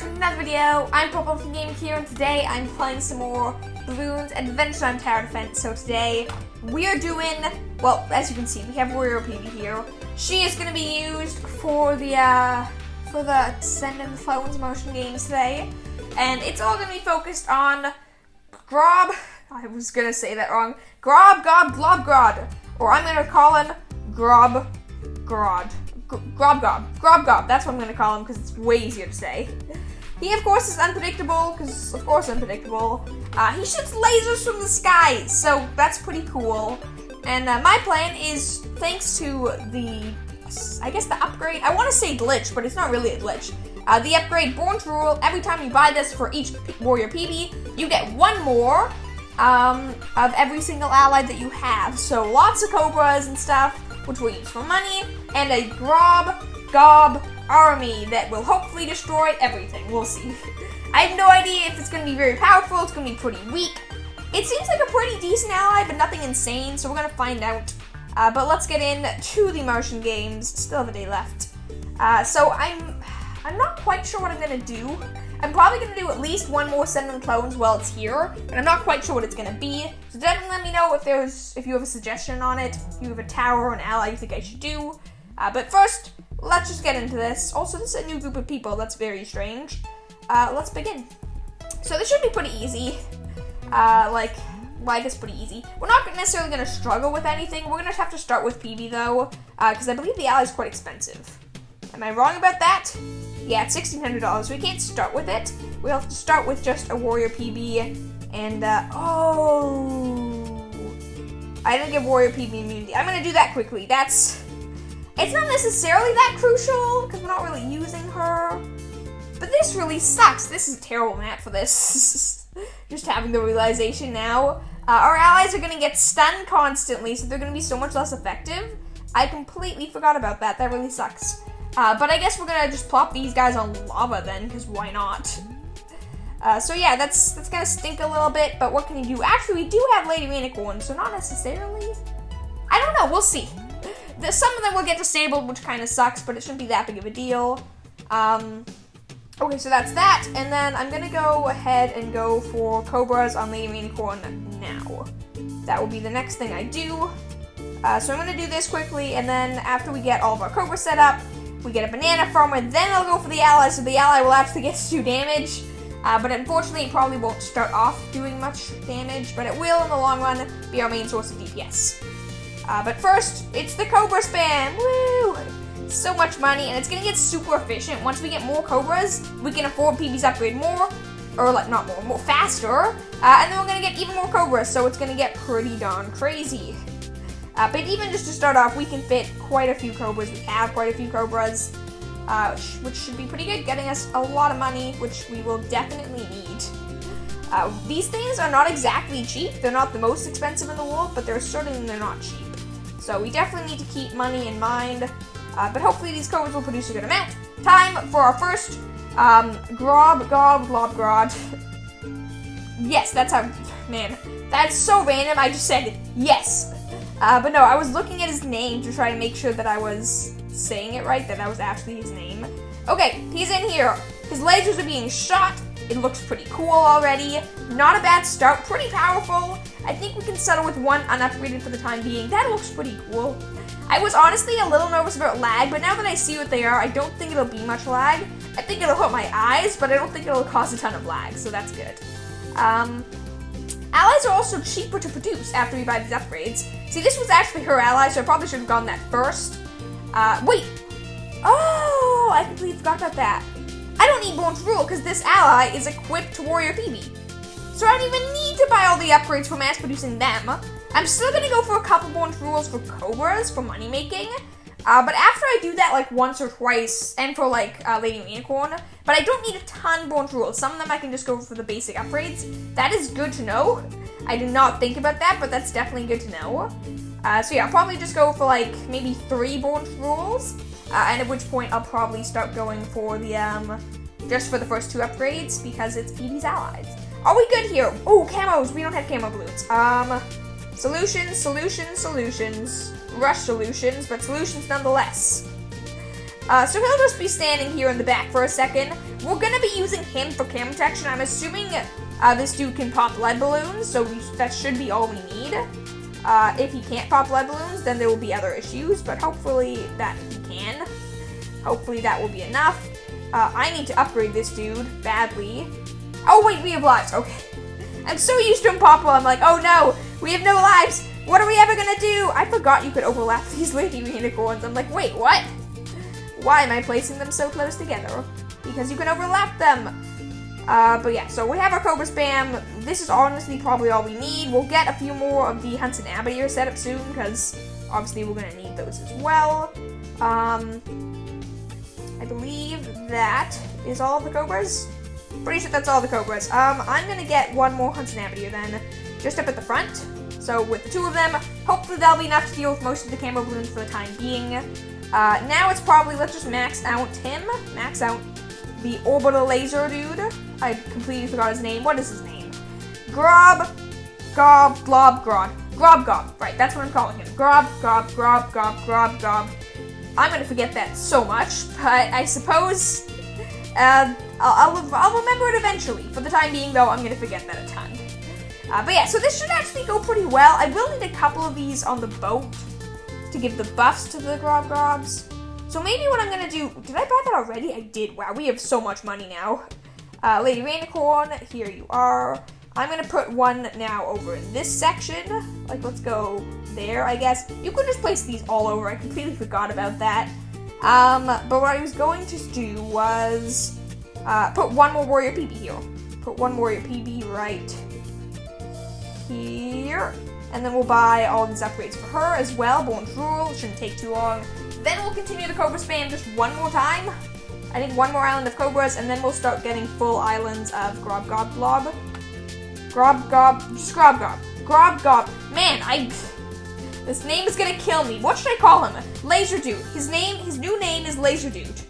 to another video. I'm Purple from Gaming here, and today I'm playing some more Bloons Adventure on Tower Defense. So today we are doing, well, as you can see, we have Warrior PB here. She is going to be used for the Send and Clones motion games today, and it's all going to be focused on Grob. I was going to say that wrong. Grob Gob, Glob Gob, or I'm going to call him Grob Gob. Grob Gob, that's what I'm going to call him because it's way easier to say. He, of course, is unpredictable, because, of course, unpredictable. He shoots lasers from the skies, so that's pretty cool. And my plan is, thanks to the, I guess the upgrade, I want to say glitch, but it's not really a glitch. The upgrade Bloons Rule, every time you buy this for each Warrior PB, you get one more of every single ally that you have. So lots of Cobras and stuff, which we'll use for money, and a Grob Gob army that will hopefully destroy everything. We'll see. I have no idea if it's going to be very powerful. It's going to be pretty weak. It seems like a pretty decent ally, but nothing insane, so we're going to find out. But let's get into the Martian games. Still have a day left. So I'm not quite sure what I'm going to do. I'm probably going to do at least one more Send and Clones while it's here, but I'm not quite sure what it's going to be. So definitely let me know if you have a suggestion on it, if you have a tower or an ally you think I should do. But first, let's just get into this. Also, this is a new group of people. That's very strange. Let's begin. So this should be pretty easy. Life is pretty easy. We're not necessarily going to struggle with anything. We're going to have to start with PB though, because I believe the ally is quite expensive. Am I wrong about that? Yeah, it's $1,600, so we can't start with it. We'll have to start with just a Warrior PB, and, oh, I didn't give Warrior PB immunity. I'm gonna do that quickly. It's not necessarily that crucial, because we're not really using her, but this really sucks. This is a terrible map for this. Just having the realization now. Our allies are gonna get stunned constantly, so they're gonna be so much less effective. I completely forgot about that. That really sucks. But I guess we're gonna just plop these guys on lava then, because why not? So yeah, that's gonna stink a little bit, but what can you do? Actually, we do have Lady Unicorn, so not necessarily. I don't know, we'll see. Some of them will get disabled, which kind of sucks, but it shouldn't be that big of a deal. Okay, so that's that, and then I'm gonna go ahead and go for Cobras on Lady Unicorn now. That will be the next thing I do. So I'm gonna do this quickly, and then after we get all of our Cobras set up, we get a banana farmer, then I'll go for the ally, so the ally will actually get to do damage. But unfortunately, it probably won't start off doing much damage, but it will, in the long run, be our main source of DPS. But first, it's the Cobra spam! Woo! So much money, and it's gonna get super efficient. Once we get more Cobras, we can afford PB's upgrade more, or like, not more faster, and then we're gonna get even more Cobras, so it's gonna get pretty darn crazy. But even just to start off, we can fit quite a few Cobras. We have quite a few Cobras, which should be pretty good, getting us a lot of money, which we will definitely need. These things are not exactly cheap. They're not the most expensive in the world, but they're not cheap. So we definitely need to keep money in mind, but hopefully these Cobras will produce a good amount. Time for our first Grob Gob, Glob Gob. Yes, that's how, man, that's so random. I just said yes. But no, I was looking at his name to try to make sure that I was saying it right, that was actually his name. Okay, he's in here. His lasers are being shot. It looks pretty cool already. Not a bad start, pretty powerful. I think we can settle with one unupgraded for the time being. That looks pretty cool. I was honestly a little nervous about lag, but now that I see what they are, I don't think it'll be much lag. I think it'll hurt my eyes, but I don't think it'll cause a ton of lag, so that's good. Allies are also cheaper to produce after we buy these upgrades. See, this was actually her ally, so I probably should have gone that first. Wait. Oh, I completely forgot about that. I don't need Bloons Rule because this ally is equipped to Warrior PB. So I don't even need to buy all the upgrades for mass producing them. I'm still going to go for a couple Bloons Rules for Cobras for money making. But after I do that like once or twice, and for like Lady Unicorn, but I don't need a ton Bloons Rules. Some of them I can just go for the basic upgrades. That is good to know. I did not think about that, but that's definitely good to know. So yeah, I'll probably just go for like maybe 3 Bloons Rules, and at which point I'll probably start going for the just for the first 2 upgrades because it's PB's allies. Are we good here? Oh, camos. We don't have camo balloons. Solutions. Rush solutions, but solutions nonetheless. So he'll just be standing here in the back for a second. We're gonna be using him for camera protection. I'm assuming this dude can pop lead balloons, so that should be all we need. If he can't pop lead balloons, then there will be other issues, but hopefully that he can. Hopefully that will be enough. I need to upgrade this dude badly. Oh wait, we have lives. Okay. I'm so used to him pop while I'm like, oh no, we have no lives. What are we ever gonna do? I forgot you could overlap these lady unicorns. I'm like, wait, what? Why am I placing them so close together? Because you can overlap them. But yeah, so we have our Cobra spam. This is honestly probably all we need. We'll get a few more of the Hunts and Abadir set up soon, because obviously we're gonna need those as well. I believe that is all of the Cobras. Pretty sure that's all the Cobras. I'm gonna get one more Hunts and Abadir then, just up at the front. So with the two of them, hopefully that'll be enough to deal with most of the camera balloons for the time being. Now it's probably, let's just max out him. Max out the orbital laser dude. I completely forgot his name. What is his name? Grob Gob, Glob Gob. Grob Gob. Right, that's what I'm calling him. Grob Gob, Grob Gob, Grob Gob. I'm gonna forget that so much, but I suppose I'll remember it eventually. For the time being, though, I'm gonna forget that a ton. But yeah, so this should actually go pretty well. I will need a couple of these on the boat to give the buffs to the Grob Gobs. So maybe what I'm gonna do, did I buy that already? I did. Wow, we have so much money now. Lady Rainicorn, here you are. I'm gonna put one now over in this section. Like, let's go there, I guess. You could just place these all over. I completely forgot about that. But what I was going to do was put one more Warrior PB here. Put one Warrior PB right here. And then we'll buy all these upgrades for her as well. Bloons Rule, shouldn't take too long. Then we'll continue the Cobra spam just one more time. I think one more island of Cobras, and then we'll start getting full islands of Grob Gob Glob. Grob Gob, just Grob Gob. Grob Gob. Man, this name is gonna kill me. What should I call him? Laser Dude. His new name is Laser Dude.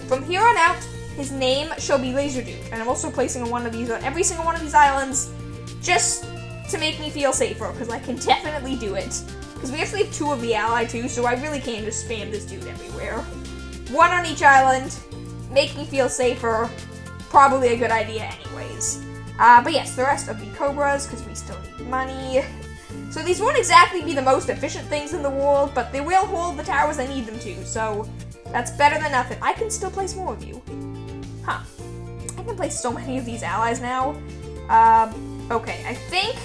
From here on out, his name shall be Laser Dude. And I'm also placing one of these on every single one of these islands, just to make me feel safer, because I can definitely do it. Because we actually have two of the ally too, so I really can just spam this dude everywhere. One on each island, make me feel safer, probably a good idea anyways. But yes, the rest of the Cobras, because we still need money. So these won't exactly be the most efficient things in the world, but they will hold the towers I need them to, so that's better than nothing. I can still place more of you. Huh. I can place so many of these allies now. Okay, I think...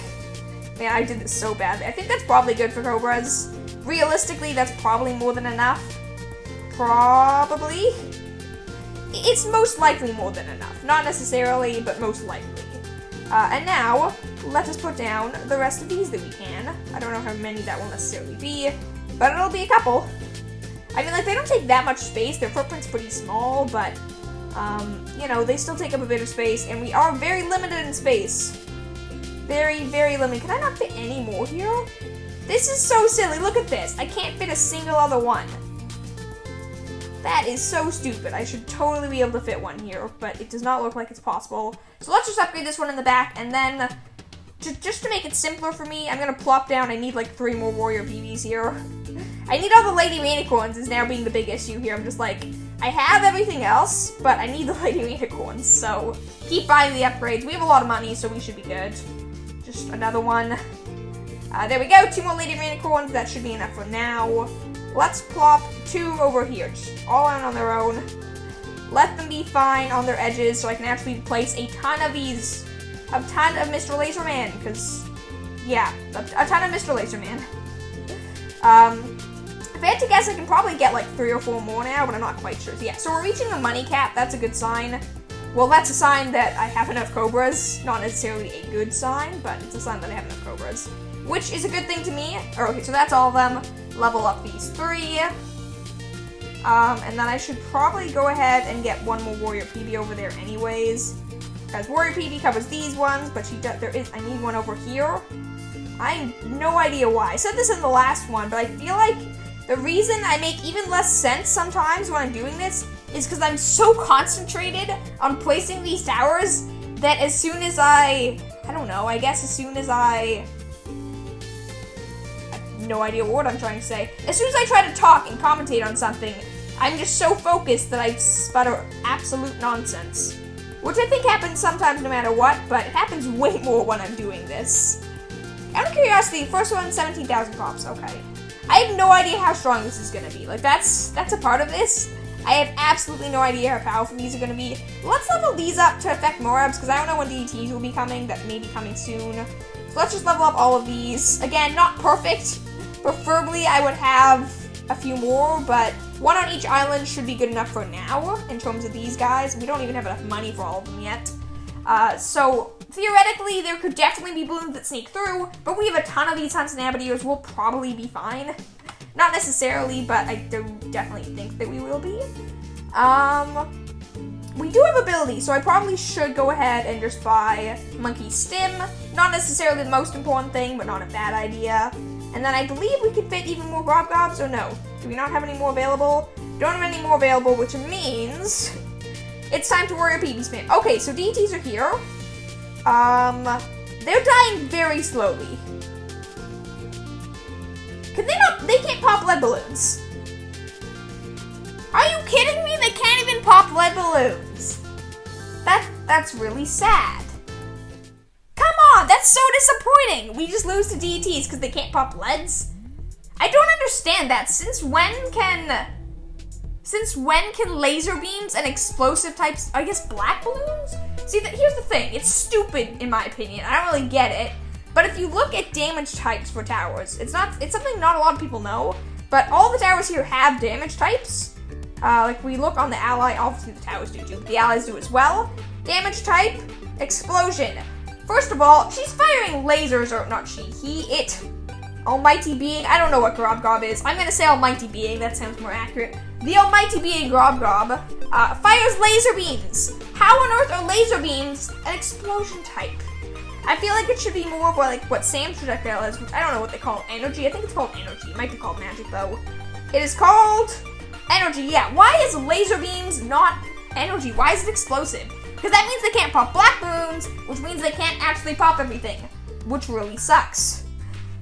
Man, I did this so badly. I think that's probably good for Cobras. Realistically, that's probably more than enough. Probably. It's most likely more than enough. Not necessarily, but most likely. And now, let us put down the rest of these that we can. I don't know how many that will necessarily be, but it'll be a couple. I mean, like, they don't take that much space. Their footprint's pretty small, but, you know, they still take up a bit of space, and we are very limited in space. Very, very limited. Can I not fit any more here? This is so silly. Look at this. I can't fit a single other one. That is so stupid. I should totally be able to fit one here, but it does not look like it's possible. So let's just upgrade this one in the back, and then just to make it simpler for me, I'm going to plop down. I need like 3 more Warrior BBs here. I need all the Lady Rainicorns is now being the big issue here. I'm just like, I have everything else, but I need the Lady Rainicorns, so keep buying the upgrades. We have a lot of money, so we should be good. Just another one. There we go, 2 more Lady Rainicorns. That should be enough for now. Let's plop 2 over here, just all in on their own. Let them be fine on their edges, so I can actually place a ton of these. A ton of Mr. Laserman, because, yeah, a ton of Mr. Laserman. If I had to guess, I can probably get like 3 or 4 more now, but I'm not quite sure. So, yeah, so we're reaching the money cap. That's a good sign. Well, that's a sign that I have enough Cobras. Not necessarily a good sign, but it's a sign that I have enough Cobras. Which is a good thing to me. Okay, so that's all of them. Level up these 3. And then I should probably go ahead and get one more Warrior PB over there anyways. Because Warrior PB covers these ones, but I need one over here. I have no idea why. I said this in the last one, but I feel like the reason I make even less sense sometimes when I'm doing this is because I'm so concentrated on placing these towers that as soon as I don't know, I guess as soon as I have no idea what I'm trying to say. As soon as I try to talk and commentate on something, I'm just so focused that I sputter absolute nonsense. Which I think happens sometimes no matter what, but it happens way more when I'm doing this. Out of curiosity, first one, 17,000 pops, okay. I have no idea how strong this is gonna be. Like, that's a part of this. I have absolutely no idea how powerful these are gonna be. Let's level these up to affect Morabs, because I don't know when DDTs will be coming. That may be coming soon. So let's just level up all of these. Again, not perfect. Preferably, I would have a few more, but one on each island should be good enough for now, in terms of these guys. We don't even have enough money for all of them yet. So, theoretically, there could definitely be balloons that sneak through, but we have a ton of these hunts and abattoirs. We'll probably be fine. Not necessarily, but I do definitely think that we will be. We do have ability, so I probably should go ahead and just buy Monkey Stim. Not necessarily the most important thing, but not a bad idea. And then I believe we could fit even more Grob Gobs, or no? Do we not have any more available? Don't have any more available, which means it's time to warrior PB spam. Okay, so DTs are here. They're dying very slowly. They can't pop lead balloons. Are you kidding me? They can't even pop lead balloons. That's really sad. Come on, that's so disappointing. We just lose to DTs because they can't pop leads. I don't understand that. Since when can laser beams and explosive types, I guess black balloons? See, here's the thing. It's stupid in my opinion. I don't really get it. But if you look at damage types for towers, it's something not a lot of people know, but all the towers here have damage types. Like we look on the ally, obviously the towers do too, but the allies do as well. Damage type, explosion. First of all, she's firing lasers, or not she, it. Almighty being, I don't know what Grob Gob is. I'm gonna say almighty being, that sounds more accurate. The almighty being Grob Gob fires laser beams. How on earth are laser beams an explosion type? I feel like it should be more of like what Sam's projectile is, which I don't know what they call energy. I think it's called energy. It might be called magic though. It is called energy, yeah. Why is laser beams not energy? Why is it explosive? Because that means they can't pop black balloons, which means they can't actually pop everything, which really sucks.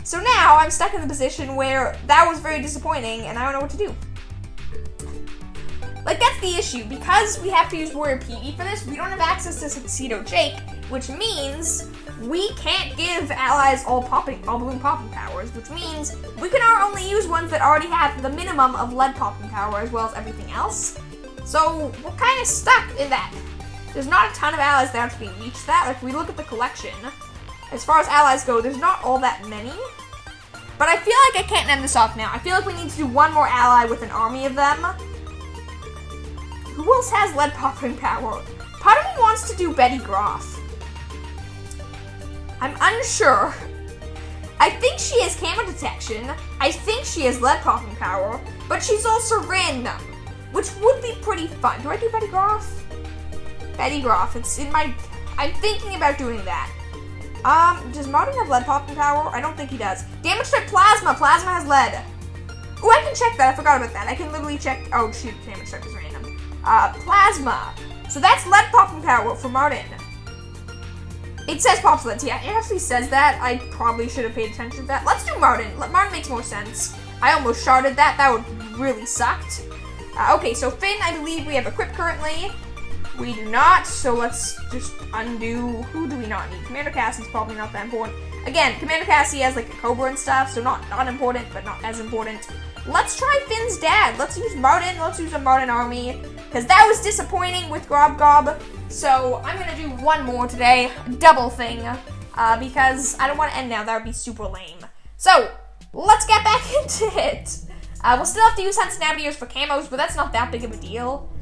So now I'm stuck in the position where that was very disappointing and I don't know what to do. Like, that's the issue. Because we have to use Warrior PB for this, we don't have access to Tuxedo Jake, which means we can't give allies all balloon popping powers, which means we can only use ones that already have the minimum of lead popping power as well as everything else. So we're kind of stuck in that. There's not a ton of allies that actually reach that. Like, we look at the collection. As far as allies go, there's not all that many. But I feel like I can't end this off now. I feel like we need to do one more ally with an army of them. Who else has lead popping power? Part of me wants to do Betty Groff. I'm unsure. I think she has camera detection. I think she has lead popping power. But she's also random, which would be pretty fun. Do I do Betty Groff? Betty Groff. It's in my... I'm thinking about doing that. Does Martin have lead popping power? I don't think he does. Damage type Plasma. Plasma has lead. Oh, I can check that. I forgot about that. I can literally check... Oh, shoot. Damage type is random. Plasma. So that's lead popping power for Martin. It says pops leads. Yeah, it actually says that. I probably should have paid attention to that. Let's do Martin. Martin makes more sense. I almost sharded that. That would really sucked. Okay, so Finn, I believe we have equipped currently. We do not, so let's just undo. Who do we not need? Commander Cassie's probably not that important. Again, Commander Cassie has like a Cobra and stuff, so not important, but not as important. Let's try Finn's dad. Let's use Martin. Let's use a Martin army, because that was disappointing with Grob Gob. So I'm gonna do one more today, a double thing, because I don't want to end now. That would be super lame. So let's get back into it. We'll still have to use Hunts and Navigators for camos, but that's not that big of a deal.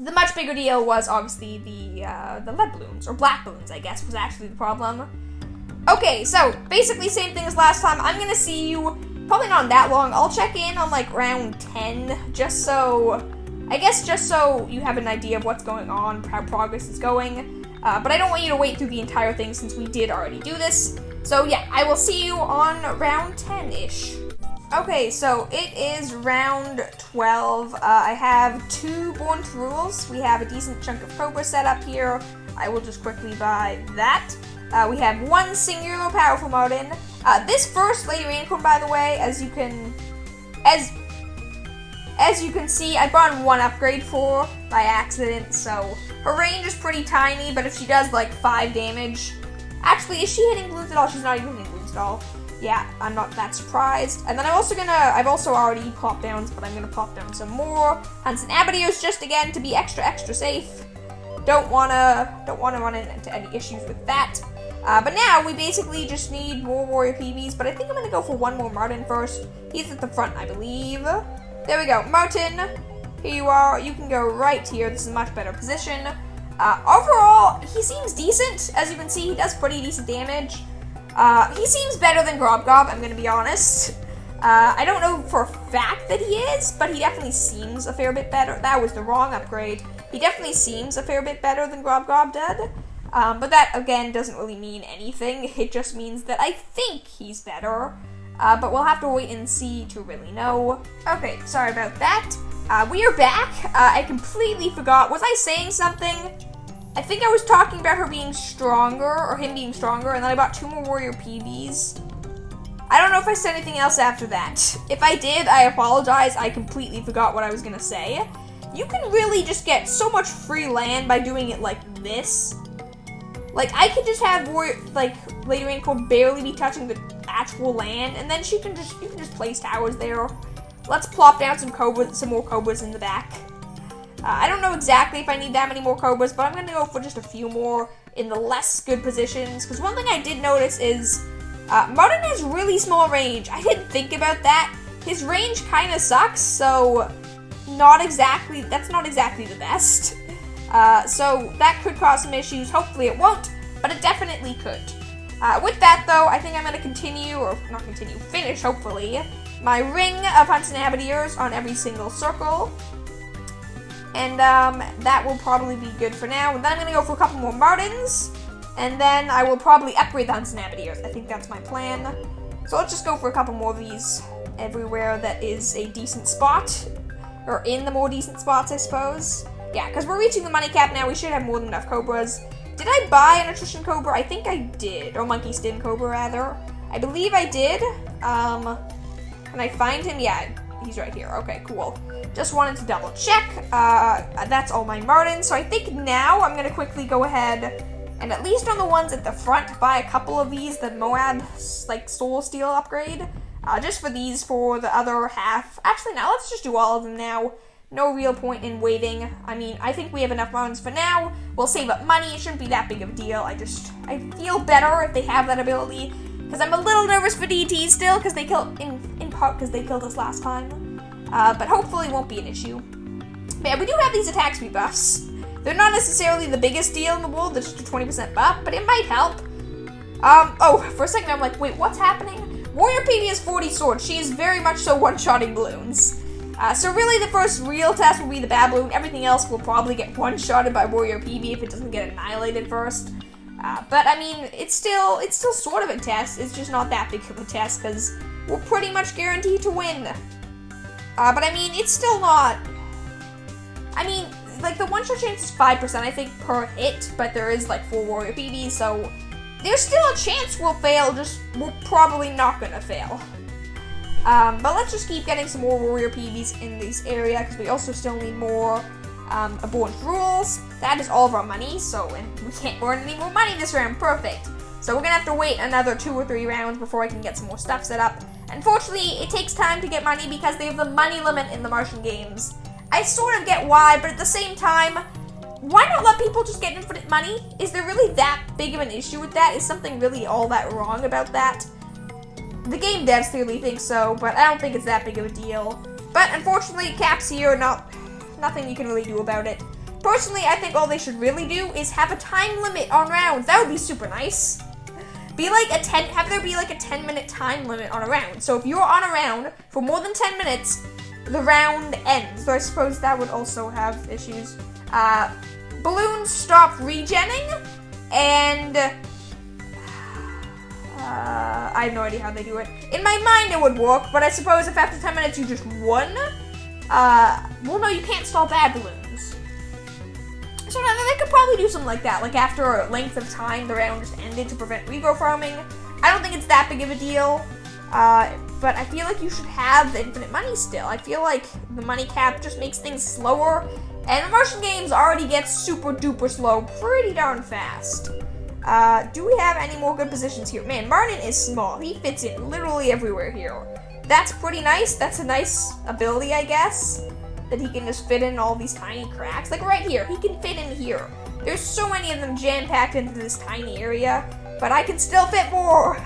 The much bigger deal was obviously the lead balloons, or black balloons, I guess, was actually the problem. Okay, so basically same thing as last time. I'm gonna see you probably not that long. I'll check in on like round 10, just so you have an idea of what's going on, how progress is going. But I don't want you to wait through the entire thing since we did already do this. So yeah, I will see you on round 10-ish. Okay, so it is round 12. I have 2 Born to Rules. We have a decent chunk of Cobra set up here. I will just quickly buy that. We have 1 singular powerful Martin. This first Lady Rainicorn, by the way, as as you can see, I brought in one upgrade for by accident, so her range is pretty tiny, but if she does like 5 damage... Actually, is she hitting Bloons at all? She's not even hitting Bloons at all. Yeah, I'm not that surprised. And then I've also already popped downs, but I'm gonna pop down some more. And some Abadios just again to be extra safe. Don't wanna run into any issues with that. But now we basically just need more warrior PBs, but I think I'm gonna go for one more Martin first. He's at the front, I believe. There we go, Martin. Here you are. You can go right here. This is a much better position. Overall, he seems decent. As you can see, he does pretty decent damage. He seems better than Grob Gob, I'm gonna be honest. I don't know for a fact that he is, but he definitely seems a fair bit better. That was the wrong upgrade. He definitely seems a fair bit better than Grob Gob did. But that, again, doesn't really mean anything. It just means that I think he's better. But we'll have to wait and see to really know. Okay, sorry about that. We are back. I completely forgot. Was I saying something? I think I was talking about her being stronger, or him being stronger, and then I bought 2 more warrior PBs. I don't know if I said anything else after that. If I did, I apologize. I completely forgot what I was gonna say. You can really just get so much free land by doing it like this. Like, I could just have Lady Raincold barely be touching the actual land, and then you can just place towers there. Let's plop down some more Cobras in the back. I don't know exactly if I need that many more Cobras, but I'm gonna go for just a few more in the less good positions. Because one thing I did notice is Martin has really small range. I didn't think about that. His range kind of sucks, so that's not exactly the best. So that could cause some issues. Hopefully it won't, but it definitely could. With that though, I think I'm going to finish hopefully, my ring of Hunts and Abadiers on every single circle. And that will probably be good for now. And then I'm going to go for a couple more Martins, and then I will probably upgrade the Hunts and Abadiers. I think that's my plan. So let's just go for a couple more of these everywhere that is a decent spot, or in the more decent spots, I suppose. Yeah, because we're reaching the money cap now. We should have more than enough Cobras. Did I buy a Nutrition Cobra? I think I did. Or Monkey Skin Cobra, rather. I believe I did. Can I find him? Yeah, he's right here. Okay, cool. Just wanted to double check. That's all my Martins. So I think now I'm going to quickly go ahead and at least on the ones at the front, buy a couple of these, the Moab, Soul Steel upgrade. Just for these for the other half. Actually, now let's just do all of them now. No real point in waiting. I mean, I think we have enough Martins for now. We'll save up money. It shouldn't be that big of a deal. I feel better if they have that ability. Because I'm a little nervous for DT still, because they killed, in part because they killed us last time. But hopefully it won't be an issue. But yeah, we do have these attack speed buffs. They're not necessarily the biggest deal in the world. They're just a 20% buff, but it might help. Oh, for a second I'm like, wait, what's happening? Warrior PB has 40 swords. She is very much so one-shotting Bloons. So really the first real test will be the Baboon. Everything else will probably get one-shotted by Warrior PB if it doesn't get annihilated first. But I mean, it's still sort of a test. It's just not that big of a test because we're pretty much guaranteed to win. But I mean, it's still not. I mean, like the one-shot chance is 5%, I think, per hit, but there is like 4 Warrior PBs, so there's still a chance we'll fail. Just we're probably not gonna fail. But let's just keep getting some more Warrior PBs in this area because we also still need more. Abhorrent rules. That is all of our money, and we can't earn any more money this round. Perfect. So we're gonna have to wait another 2 or 3 rounds before I can get some more stuff set up. Unfortunately, it takes time to get money because they have the money limit in the Martian games. I sort of get why, but at the same time, why not let people just get infinite money? Is there really that big of an issue with that? Is something really all that wrong about that? The game devs clearly think so, but I don't think it's that big of a deal. But unfortunately, caps here, nothing you can really do about it. Personally, I think all they should really do is have a time limit on rounds. That would be super nice. Have there be like a 10-minute time limit on a round. So if you're on a round for more than 10 minutes, the round ends. So I suppose that would also have issues. Balloons stop regenning, and I have no idea how they do it. In my mind, it would work, but I suppose if after 10 minutes you just won, well, no, you can't stall bad balloons. So they could probably do something like that. Like after a length of time, the round just ended to prevent regrow farming. I don't think it's that big of a deal. But I feel like you should have the infinite money still. I feel like the money cap just makes things slower, and the Martian games already get super duper slow pretty darn fast. Do we have any more good positions here? Man, Martin is small. He fits in literally everywhere here. That's pretty nice. That's a nice ability, I guess, that he can just fit in all these tiny cracks. Like right here, he can fit in here. There's so many of them jam-packed into this tiny area, but I can still fit more.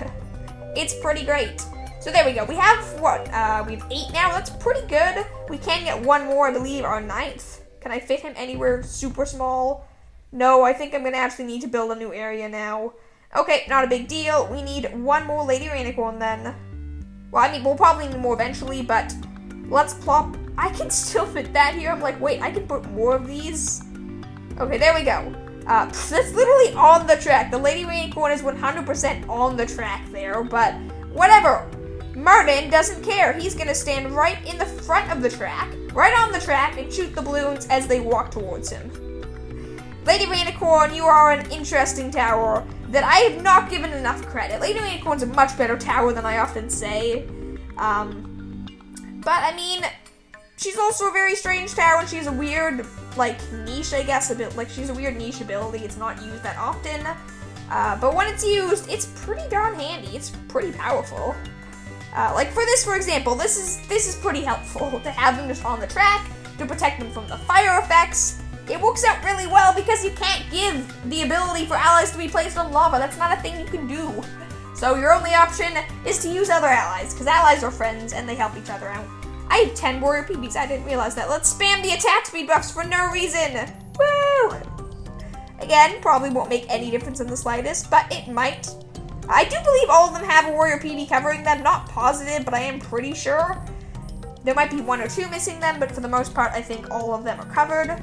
It's pretty great. So there we go. We have, what, we have 8 now. That's pretty good. We can get 1 more, I believe, our 9th. Can I fit him anywhere super small? No, I think I'm going to actually need to build a new area now. Okay, not a big deal. We need 1 more Lady Rainicorn then. Well, I mean, we'll probably need more eventually, but let's plop. I can still fit that here. I'm like, wait, I can put more of these? Okay, there we go. That's literally on the track. The Lady Rainicorn is 100% on the track there, but whatever. Martin doesn't care. He's going to stand right in the front of the track, right on the track, and shoot the balloons as they walk towards him. Lady Rainicorn, you are an interesting tower that I have not given enough credit. Lady Rainicorn's a much better tower than I often say. But, I mean, she's also a very strange tower, and she's a weird, like, niche, I guess, a bit. Like, she's a weird niche ability. It's not used that often. But when it's used, it's pretty darn handy. It's pretty powerful. Like for this, for example, this is pretty helpful to have them just on the track to protect them from the fire effects. It works out really well because you can't give the ability for allies to be placed on lava. That's not a thing you can do. So your only option is to use other allies, because allies are friends and they help each other out. I have 10 warrior PBs. I didn't realize that. Let's spam the attack speed buffs for no reason. Woo! Again, probably won't make any difference in the slightest, but it might. I do believe all of them have a warrior PB covering them. Not positive, but I am pretty sure. There might be 1 or 2 missing them, but for the most part, I think all of them are covered.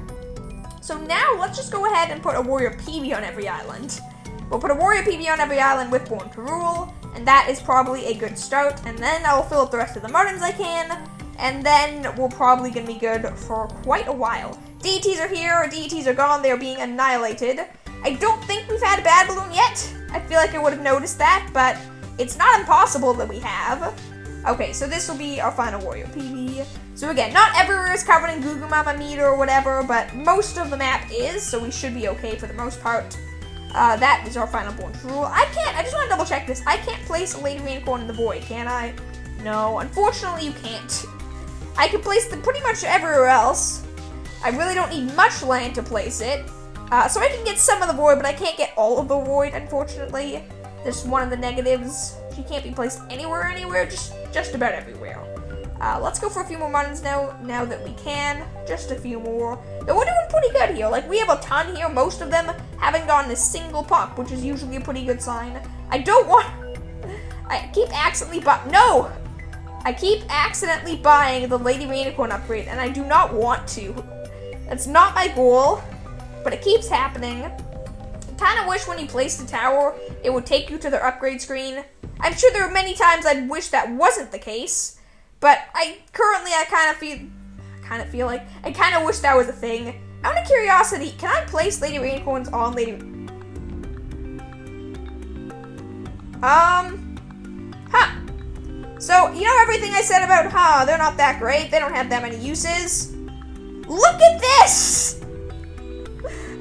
So now, let's just go ahead and put a warrior PB on every island. We'll put a warrior PB on every island with Born to Rule, and that is probably a good start. And then I will fill up the rest of the Martins I can, and then we're probably going to be good for quite a while. Deities are here, deities are gone, they're being annihilated. I don't think we've had a bad balloon yet. I feel like I would have noticed that, but it's not impossible that we have. Okay, so this will be our final warrior PB. So again, not everywhere is covered in Goo Goo Mama meat or whatever, but most of the map is, so we should be okay for the most part. That is our final Born to Rule. I just want to double check this. I can't place a Lady Rainicorn in the void, can I? No, unfortunately you can't. I can place them pretty much everywhere else. I really don't need much land to place it. So I can get some of the void, but I can't get all of the void, unfortunately. That's one of the negatives. She can't be placed anywhere, just about everywhere. Let's go for a few more Martins now that we can. Just a few more. Though we're doing pretty good here. Like, we have a ton here. Most of them haven't gotten a single pop, which is usually a pretty good sign. I keep accidentally buying the Lady Rainicorn upgrade, and I do not want to. That's not my goal, but it keeps happening. I kind of wish when you place the tower, it would take you to their upgrade screen. I'm sure there are many times I'd wish that wasn't the case, but I kind of wish that was a thing. Out of curiosity, can I place Lady Rainicorns on Lady... So, you know everything I said about, they're not that great, they don't have that many uses? Look at this!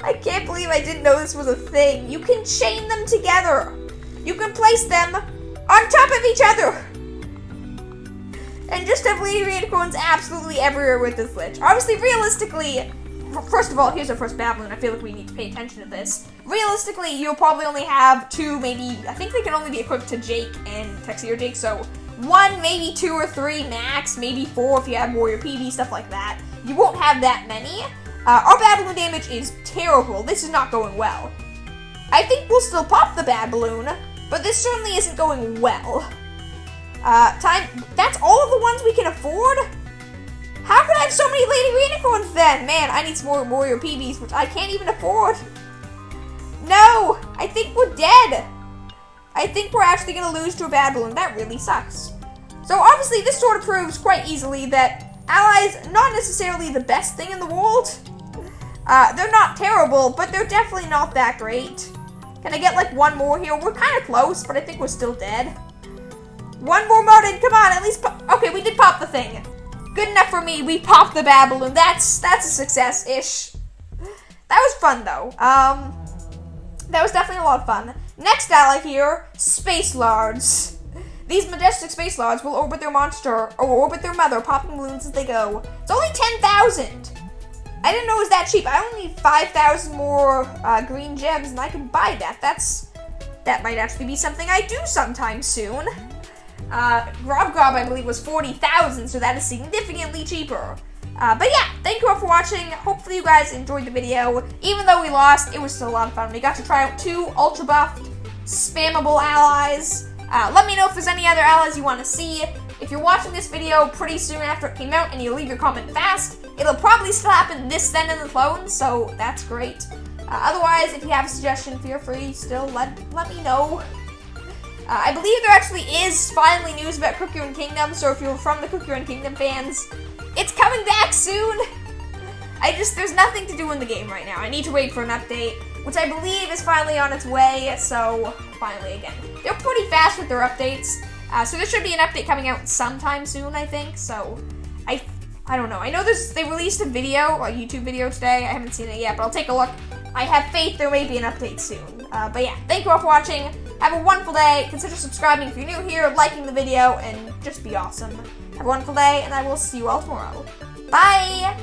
I can't believe I didn't know this was a thing. You can chain them together. You can place them on top of each other. And just have Lady Rainicorns absolutely everywhere with this glitch. Obviously, realistically, first of all, here's our first bad balloon. I feel like we need to pay attention to this. Realistically, you'll probably only have 2, maybe, I think they can only be equipped to Jake and Tuxedo Jake, so 1, maybe 2 or 3 max, maybe 4 if you have Warrior PB, stuff like that. You won't have that many. Our bad balloon damage is terrible. This is not going well. I think we'll still pop the bad balloon, but this certainly isn't going well. That's all of the ones we can afford? How could I have so many Lady Rainicorns then? Man, I need some more Warrior PBs, which I can't even afford. No, I think we're dead. I think we're actually going to lose to a bad balloon. That really sucks. So obviously this sort of proves quite easily that allies, not necessarily the best thing in the world. They're not terrible, but they're definitely not that great. Can I get like 1 more here? We're kind of close, but I think we're still dead. One more Martin, come on, at least pop. Okay, we did pop the thing. Good enough for me, we popped the bad balloon. That's a success-ish. That was fun, though. That was definitely a lot of fun. Next ally here, Space Lards. These majestic Space Lards will orbit their monster, or orbit their mother, popping balloons as they go. It's only 10,000. I didn't know it was that cheap. I only need 5,000 more green gems, and I can buy that. That might actually be something I do sometime soon. Grob Gob, I believe, was 40,000, so that is significantly cheaper. But yeah, thank you all for watching. Hopefully you guys enjoyed the video. Even though we lost, it was still a lot of fun. We got to try out 2 ultra buffed, spammable allies. Let me know if there's any other allies you want to see. If you're watching this video pretty soon after it came out and you leave your comment fast, it'll probably still happen this then in the clones, so that's great. Otherwise, if you have a suggestion, feel free still let me know. I believe there actually is finally news about Cookie Run Kingdom, so if you're from the Cookie Run Kingdom fans, it's coming back soon. There's nothing to do in the game right now. I need to wait for an update, which I believe is finally on its way, so finally again. They're pretty fast with their updates, so there should be an update coming out sometime soon, I think, so I don't know. I know they released a video, a YouTube video today. I haven't seen it yet, but I'll take a look. I have faith there may be an update soon. But yeah, thank you all for watching. Have a wonderful day. Consider subscribing if you're new here, liking the video, and just be awesome. Have a wonderful day, and I will see you all tomorrow. Bye!